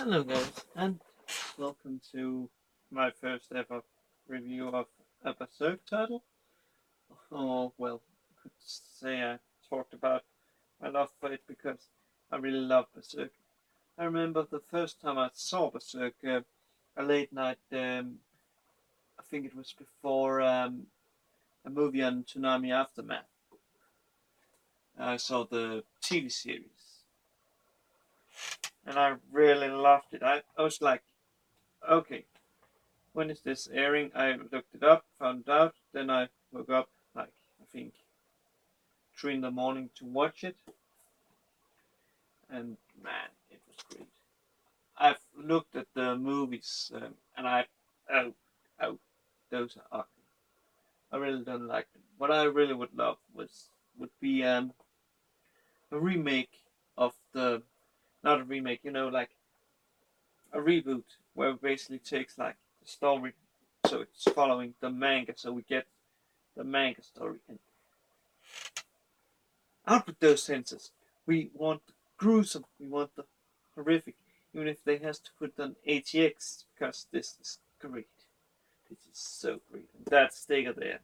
Hello guys, and welcome to my first ever review of a Berserk title. Or, well, I could say I talked about my love for it because I really love Berserk. I remember the first time I saw Berserk, a late night, I think it was before a movie on Tsunami Aftermath. I saw the TV series, and I really loved it. I was like, okay, when is this airing? I looked it up, found out, then I woke up like I think 3 in the morning to watch it, and man, it was great. I've looked at the movies and oh oh those are ugly. I really don't like them. What I really would love would be a remake of the not a remake, like a reboot where it basically takes like the story, so it's following the manga, so we get the manga story and out with those senses. We want the gruesome, we want the horrific, even if they has to put on ATX, because this is great. This is so great. And that sticker there,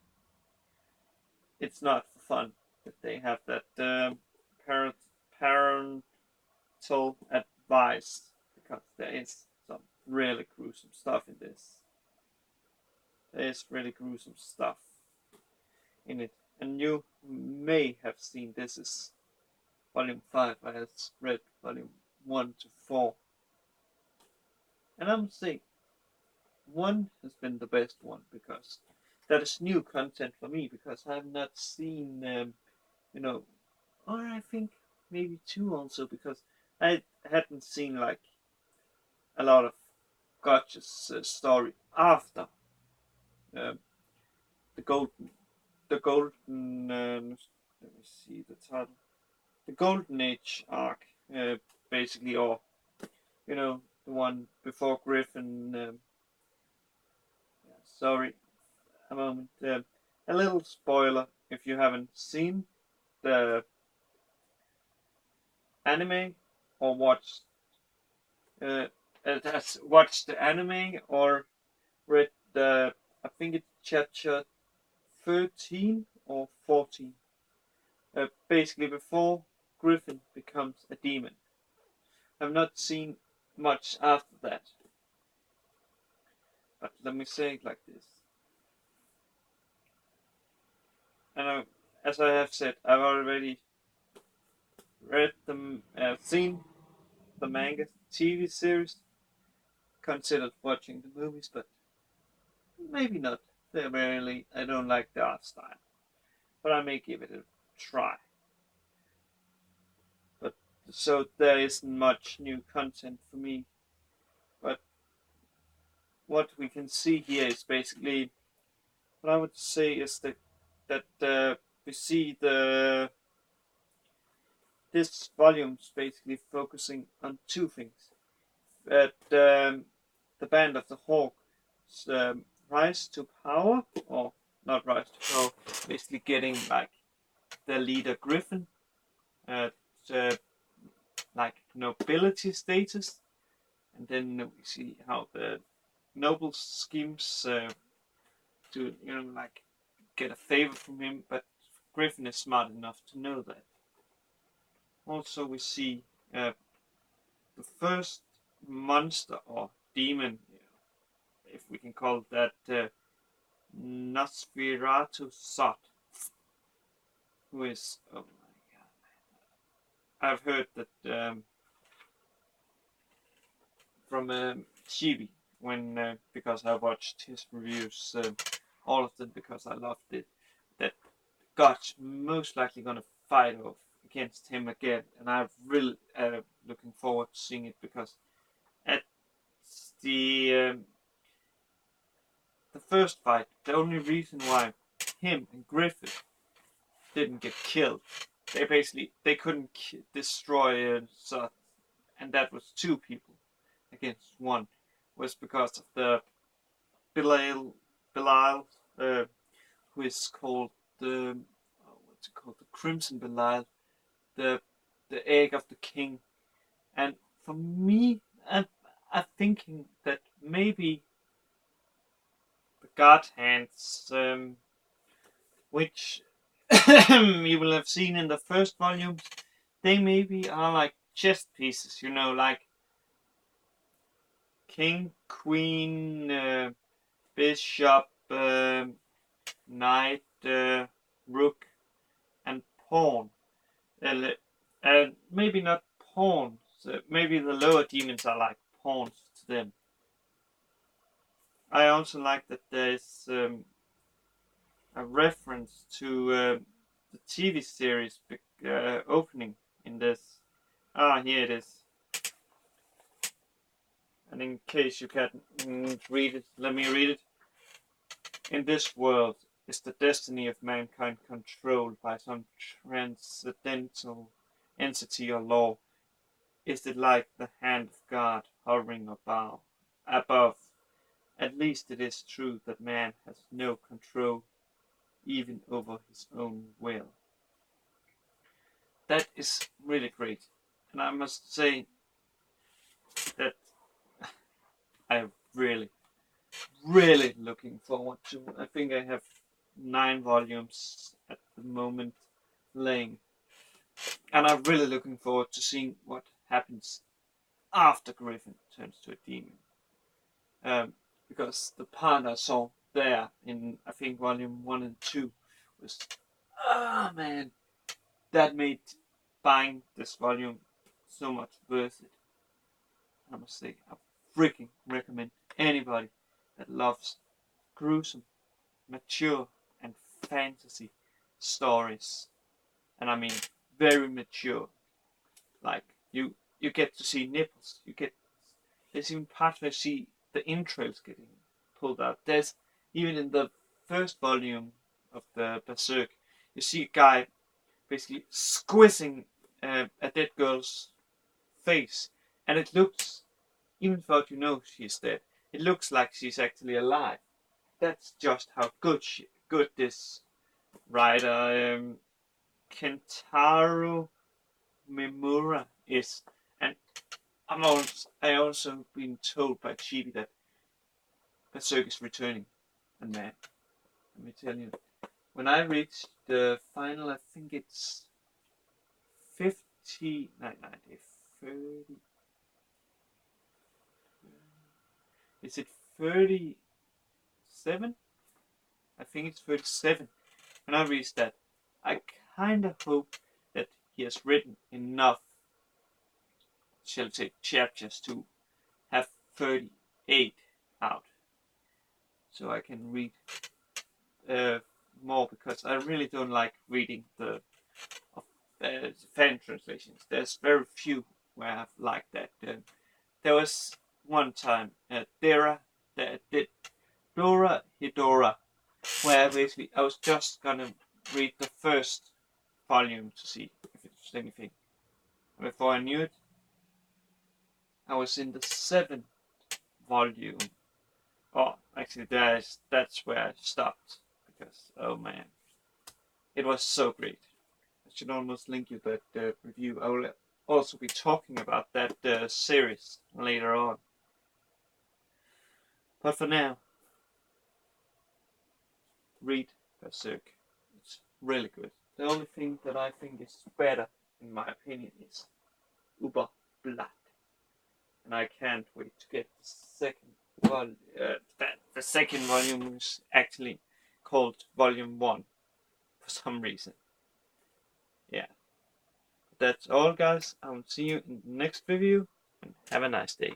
it's not for fun that they have that parent parental advice, because there is some really gruesome stuff in this. There is really gruesome stuff in it. And you may have seen this is Volume 5. I have read Volume 1 to 4. And I must say, 1 has been the best one because that is new content for me because I have not seen, you know, or I think maybe 2 also because I hadn't seen like a lot of Gotcha's story after um, the golden, let me see the title, the Golden Age arc, basically, or the one before Griffin. Sorry, a moment. A little spoiler if you haven't seen the anime or uh, has watched the anime or read the, I think it's chapter 13 or 14. Basically, before Griffin becomes a demon. I've not seen much after that, but let me say it like this. And as I have said, I've already read the, seen the manga TV series, considered watching the movies, but maybe not. Really, I don't like the art style, but I may give it a try. But so there isn't much new content for me. But what we can see here is basically what I would say is that we see this volume's basically focusing on two things. At the band of the Hawk's rise to power, or not rise to power, basically getting like the leader Griffin at like nobility status, and then we see how the noble schemes to like get a favor from him, but Griffin is smart enough to know that. Also, we see the first monster or demon, if we can call it that, Nosferatu Sot, who is, oh my god, I've heard that from Chibi, when because I watched his reviews, all of them, because I loved it, that God's most likely gonna fight off against him again, and I'm really looking forward to seeing it because at the the first fight, the only reason why him and Griffith didn't get killed, they couldn't destroy Seth, and that was two people against one, was because of the Belial, who is called the what's it called, the Crimson Belial, the the egg of the king. And for me, thinking that maybe the God Hands, which you will have seen in the first volumes, they maybe are like chess pieces, you know, like king, queen, bishop, knight, rook, and pawn. And maybe not pawns. Maybe the lower demons are like pawns to them. I also like that there's a reference to the TV series opening in this. Ah, here it is. And in case you can't read it, let me read it. In this world, is the destiny of mankind controlled by some transcendental entity or law? Is it like the hand of God hovering above? At least it is true that man has no control even over his own will. That is really great. And I must say that I'm really looking forward to. I think I have 9 volumes at the moment laying. And I'm really looking forward to seeing what happens after Griffin turns to a demon. Because the part I saw there in, I think, volume 1 and 2 was, oh man, that made buying this volume so much worth it. I must say, I freaking recommend anybody that loves gruesome, mature, and fantasy stories. And I mean, very mature. Like, you get to see nipples. There's even parts where you see the entrails getting pulled out. There's, even in the first volume of the Berserk, you see a guy basically squishing a dead girl's face. And it looks, even though you know she's dead, it looks like she's actually alive. That's just how good this writer, Kentaro Mimura, is. And I also been told by Chibi that Berserk is returning. And man, let me tell you, when I reached the final, I think it's 50, 30. Is it 37? I think it's 37. When I reached that, I kind of hope that he has written enough, shall we say, chapters to have 38 out. So I can read more, because I really don't like reading the fan translations. There's very few where I've liked that. There was one time Dora Hidora, where basically I was just gonna read the first volume to see if it's anything. Before I knew it, I was in the 7th volume. Oh, actually, that's where I stopped, because oh man, it was so great. I should almost link you that review. I will also be talking about that series later on. But for now, read Berserk. It's really good. The only thing that I think is better, in my opinion, is Uber Blood. And I can't wait to get the second volume. The second volume is actually called Volume 1 for some reason. Yeah. That's all, guys. I will see you in the next review, and have a nice day.